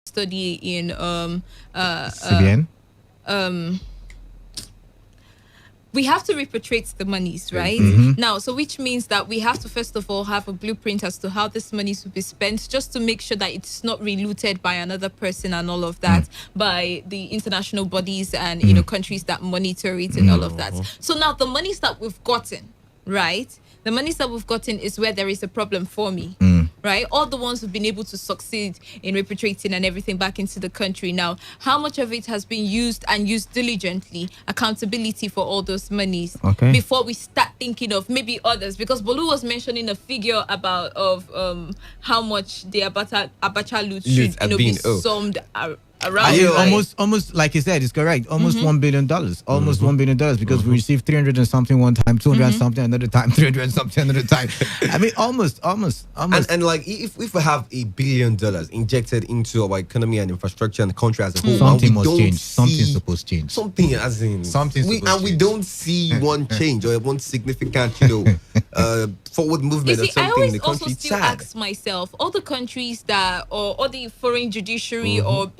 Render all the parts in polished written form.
study in CBN. um we have to repatriate the monies, right? Now, so which means that we have to first of all have a blueprint as to how this money will be spent, just to make sure that it's not relooted by another person and all of that, by the international bodies and countries that monitor it and all of that. So now the monies that we've gotten, right? The monies that we've gotten is where there is a problem for me. Right, all the ones who've been able to succeed in repatriating and everything back into the country. Now, how much of it has been used and used diligently? Accountability for all those monies. Okay. Before we start thinking of maybe others, because Bolu was mentioning a figure about how much the Abacha loot should be summed around. Almost like you said, it's correct. Almost $1 billion. Almost $1 billion because we received 300 and something one time, 200 and something another time, 300 and something another time. I mean, almost. And like, if we have $1 billion injected into our economy and infrastructure and the country as a whole, something must change. Something's supposed to change. Something as in something. We don't see one change or one significant, forward movement or something in the country. I always also still ask myself, all the countries that, or all the foreign judiciary or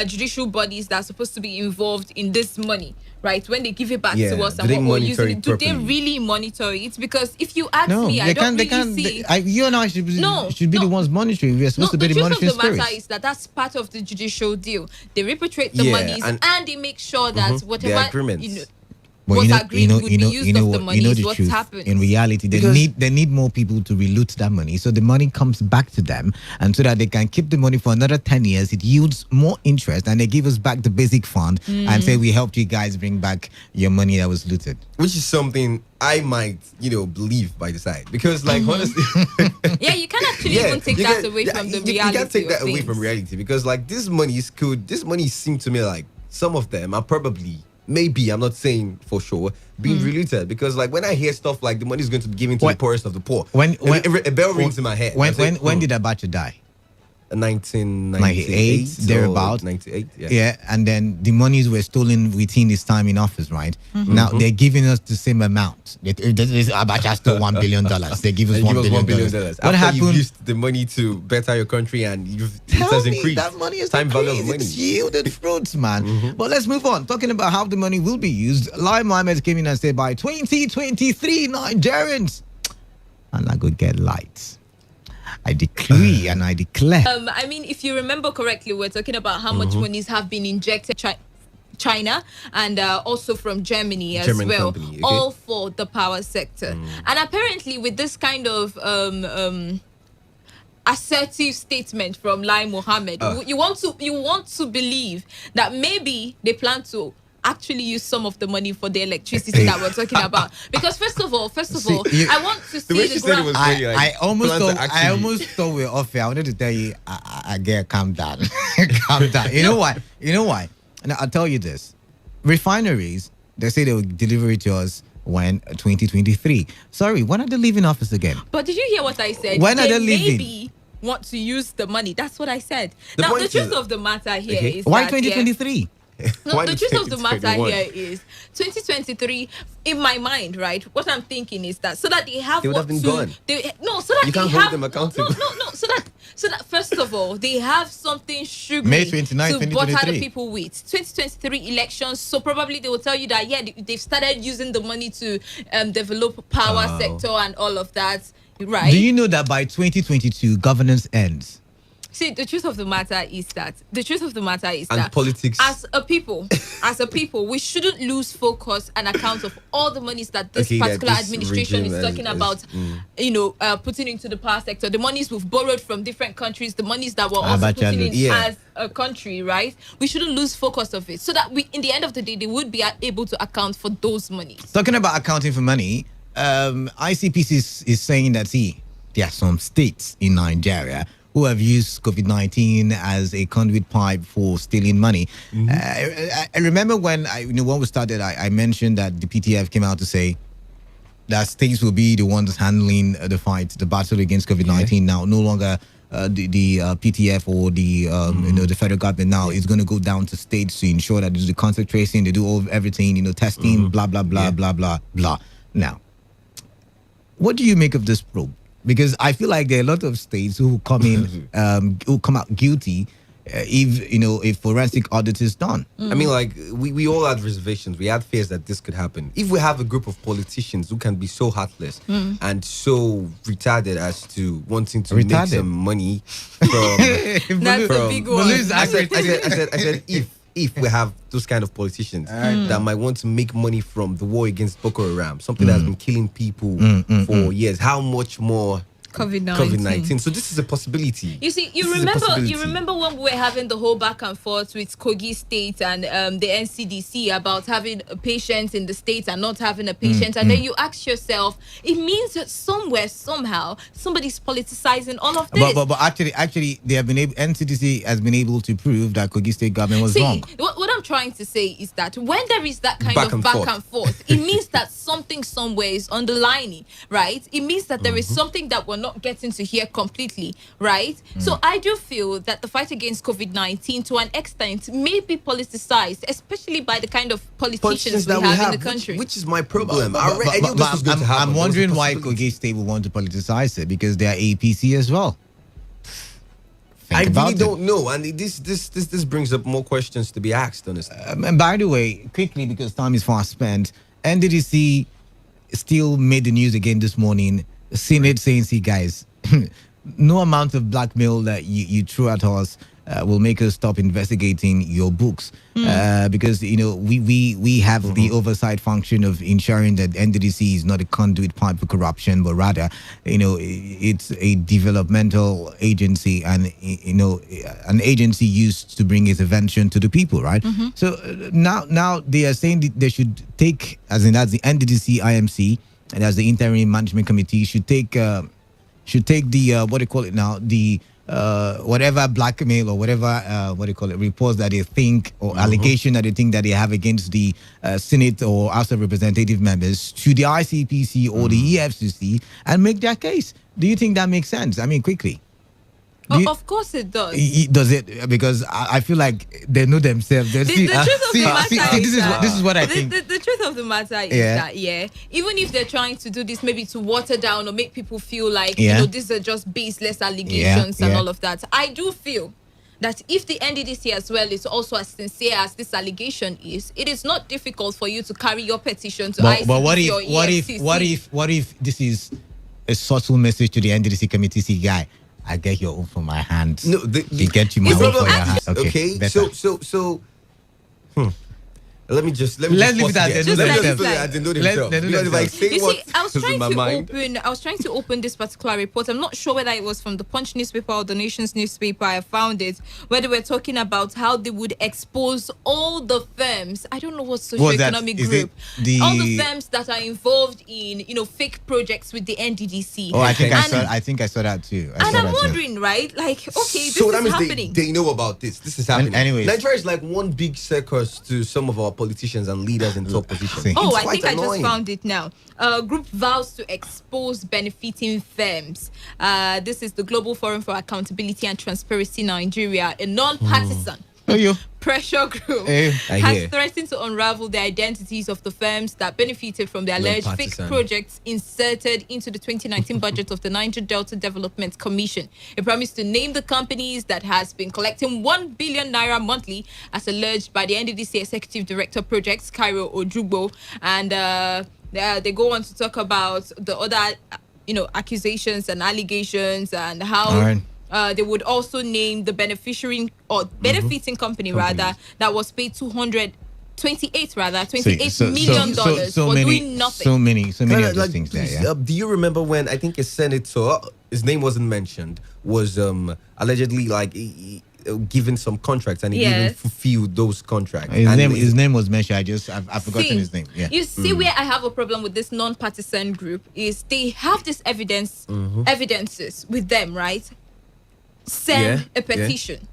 judicial bodies that are supposed to be involved in this money, right? When they give it back to us and what we're using it, do they really monitor it? Because if you ask me, I don't really see. You and I should be the ones monitoring. We're supposed to be the monitoring spirits. The matter is that's part of the judicial deal. They repatriate the monies and they make sure that whatever agreements. What's agreed would be used of the money is what's happened. In reality, they need more people to reloot that money, so the money comes back to them, and so that they can keep the money for another 10 years. It yields more interest, and they give us back the basic fund and say, we helped you guys bring back your money that was looted. Which is something I might, believe by the side, because, like, honestly, you can't actually even take that away from the reality. You can't take that away from reality, because, like, this money seems to me like some of them are probably. Maybe, I'm not saying for sure, being reluted, because like when I hear stuff like the money is going to be given to the poorest of the poor, when a bell rings in my head. When did Abacha die? 1998, thereabout. 98, yeah. And then the monies were stolen within his time in office, right? Now they're giving us the same amount. Abacha stole $1 billion. They give us $1 billion. What happened? You used the money to better your country, and it has increased. That money is time value of money. It's yielded fruits, man. But let's move on. Talking about how the money will be used. Lai Mohammed came in and said, by 2023, Nigerians are not going to get lights. I decree and I declare. I mean, if you remember correctly, we're talking about how much monies have been injected China and also from Germany as well, company, okay. All for the power sector. And apparently with this kind of assertive statement from Lai Mohammed, you want to believe that maybe they plan to actually use some of the money for the electricity that we're talking about. Because first of all, I want to see the graph. I almost thought we were off here. I wanted to tell you, I get calm down. Calm down. You know why? And I'll tell you this. Refineries, they say they will deliver it to us when 2023. Sorry, when are they leaving office again? But did you hear what I said? When are they leaving? Maybe want to use the money. That's what I said. Now, the truth of the matter here is why 2023? No, the truth of the matter here is 2023. In my mind, right? What I'm thinking is that so that they have would have been gone. So that you can't hold them accountable. No. So that first of all, they have something sugary May 29, to butter the people with. 2023 elections. So probably they will tell you that they've started using the money to develop power sector and all of that. Right? Do you know that by 2022 governance ends? See, the truth of the matter is that politics, as a people, we shouldn't lose focus and account of all the monies that this particular administration is talking about, putting into the power sector, the monies we've borrowed from different countries, the monies that we're also putting in as a country, right? We shouldn't lose focus of it, so that in the end of the day, they would be able to account for those monies. Talking about accounting for money, ICPC is saying that, there are some states in Nigeria who have used COVID-19 as a conduit pipe for stealing money. I remember when we started, I mentioned that the PTF came out to say that states will be the ones handling the battle against COVID-19 now. No longer the PTF or the federal government now is going to go down to states to ensure that they do the contact tracing, they do everything, testing, blah, blah, blah, blah, blah, blah. Now, what do you make of this probe? Because I feel like there are a lot of states who come in, who come out guilty if a forensic audit is done. I mean, like, we all had reservations. We had fears that this could happen. If we have a group of politicians who can be so heartless and so retarded as to wanting to make some money from... That's the big one. I said if we have those kind of politicians that might want to make money from the war against Boko Haram, something that's been killing people for years, how much more COVID-19? So this is a possibility. You see, you remember when we were having the whole back and forth with Kogi State and the NCDC about having a patient in the state and not having a patient, and then you ask yourself, it means that somewhere, somehow, somebody's politicizing all of this. But actually, they have been NCDC has been able to prove that Kogi State government was wrong. What I'm trying to say is that when there is that kind of back and forth, it means that something somewhere is underlining, right? It means that there is something that we're not getting to hear completely, right? So I do feel that the fight against COVID-19 to an extent may be politicized, especially by the kind of politicians we have in the country. Which is my problem. I'm wondering why Kogi State will want to politicize it, because they are APC as well. I really don't know, and this brings up more questions to be asked, honestly. And by the way, quickly, because time is fast spent, NDDC still made the news again this morning. Senate saying, see, guys, no amount of blackmail that you throw at us will make us stop investigating your books, because we have the oversight function of ensuring that NDDC is not a conduit pipe for corruption, but rather it's a developmental agency and an agency used to bring intervention to the people, right? So now they are saying that they should take, as the NDDC IMC and as the interim management committee should take the what do you call it now, the whatever blackmail or whatever reports that they think or allegation that they think that they have against the Senate or House of Representative members to the ICPC or the EFCC and make their case. Do you think that makes sense? I mean, quickly. Of course it does. Does it? Because I feel like they know themselves. The truth of the matter is this is what I think. The truth of the matter is that, even if they're trying to do this maybe to water down or make people feel like, these are just baseless allegations and all of that, I do feel that if the NDDC as well is also as sincere as this allegation is, it is not difficult for you to carry your petition to ICC but what if this is a subtle message to the NDDC committee? See, guy, I get your own from my hands. No, you get you my own from your hands. Okay. So. Let me just leave it at I was trying to open this particular report. I'm not sure whether it was from the Punch newspaper or the Nation's newspaper. I found it where they were talking about how they would expose all the firms. I don't know what socio-economic group. All the firms that are involved in fake projects with the NDDC. Oh, I think I saw that too. I'm wondering, right? Like, okay, this is happening. They know about this. This is happening. Anyways, Nigeria is like one big circus to some of our politicians and leaders in top positions. Oh, I think annoying. I just found it now. Group vows to expose benefiting firms. This is the Global Forum for Accountability and Transparency Nigeria, a non-partisan pressure group, has threatened to unravel the identities of the firms that benefited from the alleged fake projects inserted into the 2019 budget of the Niger Delta Development Commission. It promised to name the companies that has been collecting 1 billion naira monthly, as alleged by the NDDC Executive Director Projects, Cairo Ojugbo, and they go on to talk about the other, accusations and allegations and how. They would also name the beneficiary or benefiting company rather that was paid $28 million for doing nothing. So many of those things there. Do you remember when I think a senator, his name wasn't mentioned, was allegedly given some contracts and he didn't fulfill those contracts? His name was mentioned. I've forgotten his name. Yeah. You see where I have a problem with this non-partisan group is they have this evidences with them, right? Send a petition,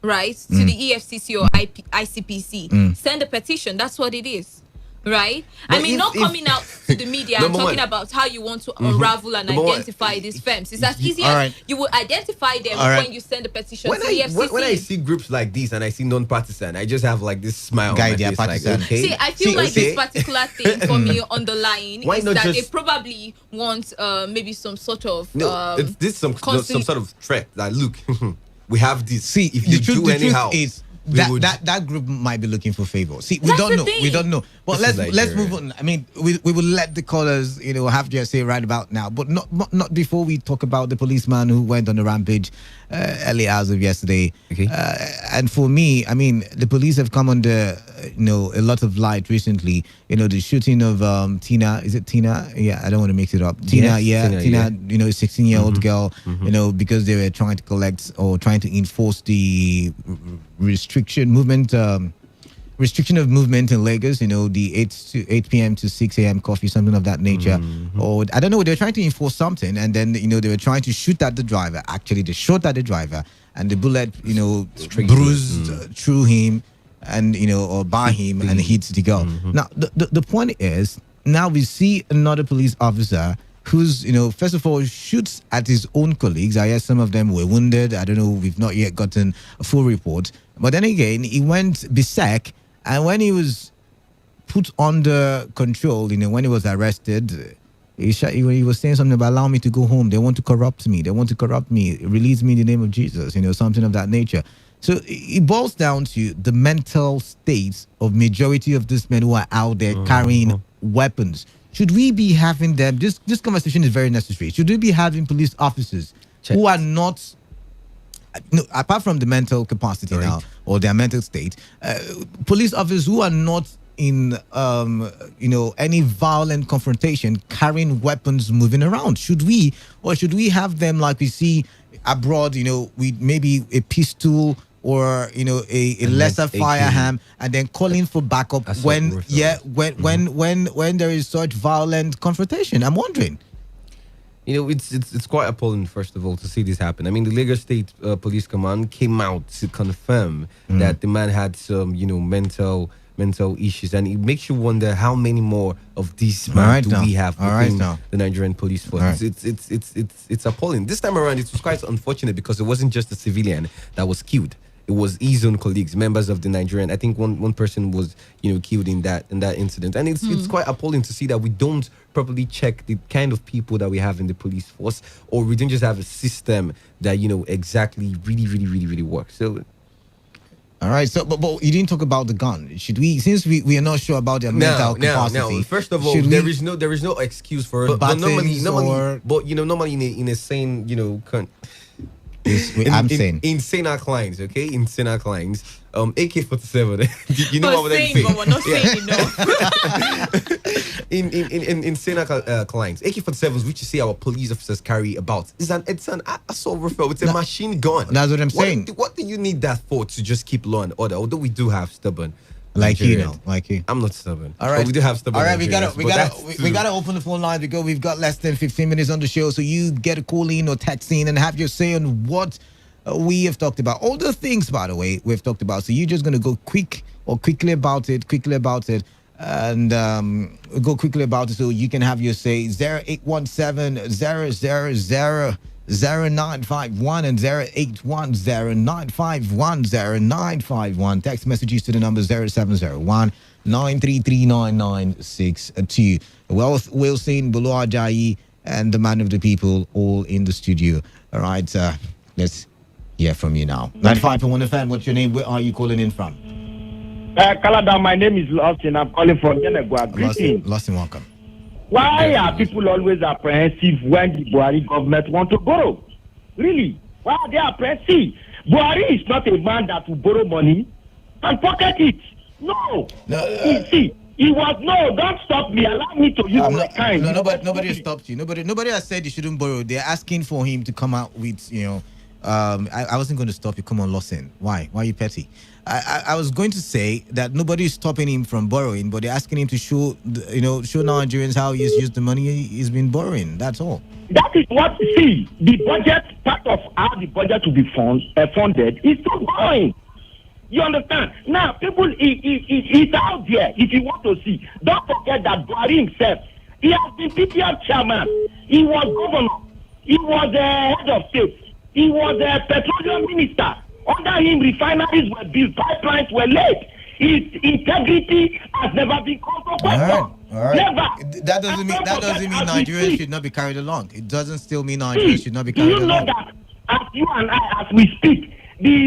right, to the EFCC or ICPC. Send a petition. That's what it is, right? But not coming out to the media and talking about how you want to unravel and identify these firms. It's as easy as you will identify them when you send a petition to the EFCC. When I see groups like this and I see non-partisan, I just have this smile. Guy, they are partisan. See, I feel this particular thing for me underlying is that they probably want maybe some sort of this some sort of threat. Like, look, we have this. See, if the you truth, do the anyhow, truth is we that, would- that group might be looking for favor. See, we That's don't the know. We thing. don't know. But This is let's Nigeria. move on. I mean, we will let the callers, have their say right about now. But not before we talk about the policeman who went on a rampage early hours of yesterday. Okay. And for me, I mean, the police have come under a lot of light recently. The shooting of Tina. Is it Tina? Yeah, I don't want to mix it up. Tina, Yes, Tina, Tina, 16-year-old girl. Because they were trying to collect or trying to enforce the restriction of movement in Lagos, the 8 p.m. to 6 a.m. coffee, something of that nature. Or I don't know, they were trying to enforce something, and then they were trying to shoot at the driver. Actually, they shot at the driver, and the bullet bruised through him, and or by him, and hit the girl. Now the point is, now we see another police officer who's, first of all, shoots at his own colleagues. I guess some of them were wounded. I don't know. We've not yet gotten a full report. But then again, he went berserk, and when he was put under control, when he was arrested, he was saying something about, allow me to go home. They want to corrupt me. They want to corrupt me. Release me in the name of Jesus, something of that nature. So it boils down to the mental states of majority of these men who are out there carrying weapons. Should we be having them? This conversation is very necessary. Should we be having police officers who are not, apart from the mental capacity now or their mental state, police officers who are not in any violent confrontation, carrying weapons, moving around? Should we have them like we see abroad? With maybe a pistol or a lesser firearm, and then calling for backup when there is such violent confrontation. I'm wondering. It's quite appalling, first of all, to see this happen. I mean, the Lagos State Police Command came out to confirm that the man had some, mental issues, and it makes you wonder how many more of these men we have within the Nigerian police force. It's appalling. This time around, it was quite unfortunate because it wasn't just a civilian that was killed. It was his own colleagues, members of the Nigerian. I think one person was, killed in that incident, and it's quite appalling to see that we don't properly check the kind of people that we have in the police force, or we don't just have a system that exactly really works. So. All right, so but you didn't talk about the gun. Should we, since we are not sure about their mental capacity? No. First of all, there is no excuse for it. But normally, in a sane, in saner clients, okay, in saner clients, AK-47. You know what I'm saying? But we're not saying enough. in saner clients, AK-47s, which you see our police officers carry about, it's an assault rifle. It's a machine gun. That's what I'm saying. What do you need that for, to just keep law and order? Although we do have stubborn. Like you. I'm not stubborn. All right, but we do have stubborn. All right, we Nigerians, gotta open the phone line because we've got less than 15 minutes on the show. So you get a call in or text in and have your say on what we have talked about. All the things, by the way, we've talked about. So you're just gonna go quickly about it, and go quickly about it so you can have your say. 0817 000 0951 and 0810951091. Text messages to the number 0701 9339962. Wilson, Bulu Ajayi, and the man of the people all in the studio. All right, let's hear from you now. 95.1 FM, what's your name? Where are you calling in from? Kalada, my name is Austin. I'm calling from Yenegua. Greetings. Austin, welcome. Why are people always apprehensive when the Buhari government want to borrow? Really? Why are they apprehensive? Buhari is not a man that will borrow money and pocket it. No. See, he was don't stop me. Allow me to use my time. Nobody has stopped you. Nobody has said you shouldn't borrow. They're asking for him to come out with, I wasn't going to stop you. Come on, Lawson. Why are you petty? I was going to say that nobody is stopping him from borrowing, but they're asking him to show Nigerians how he's used the money he's been borrowing. That's all. That is what, see, the budget, part of how the budget to be funded is still growing. You understand? Now, people, it's out there if you want to see. Don't forget that Buhari himself, he has been PPR chairman. He was governor. He was head of state. He was a petroleum minister. Under him, refineries were built, pipelines were laid. His integrity has never been called for question. All right. Never. That doesn't mean Nigerians should not be carried along. It doesn't still mean Nigerians should not be carried along. Do you know that as you and I, as we speak, the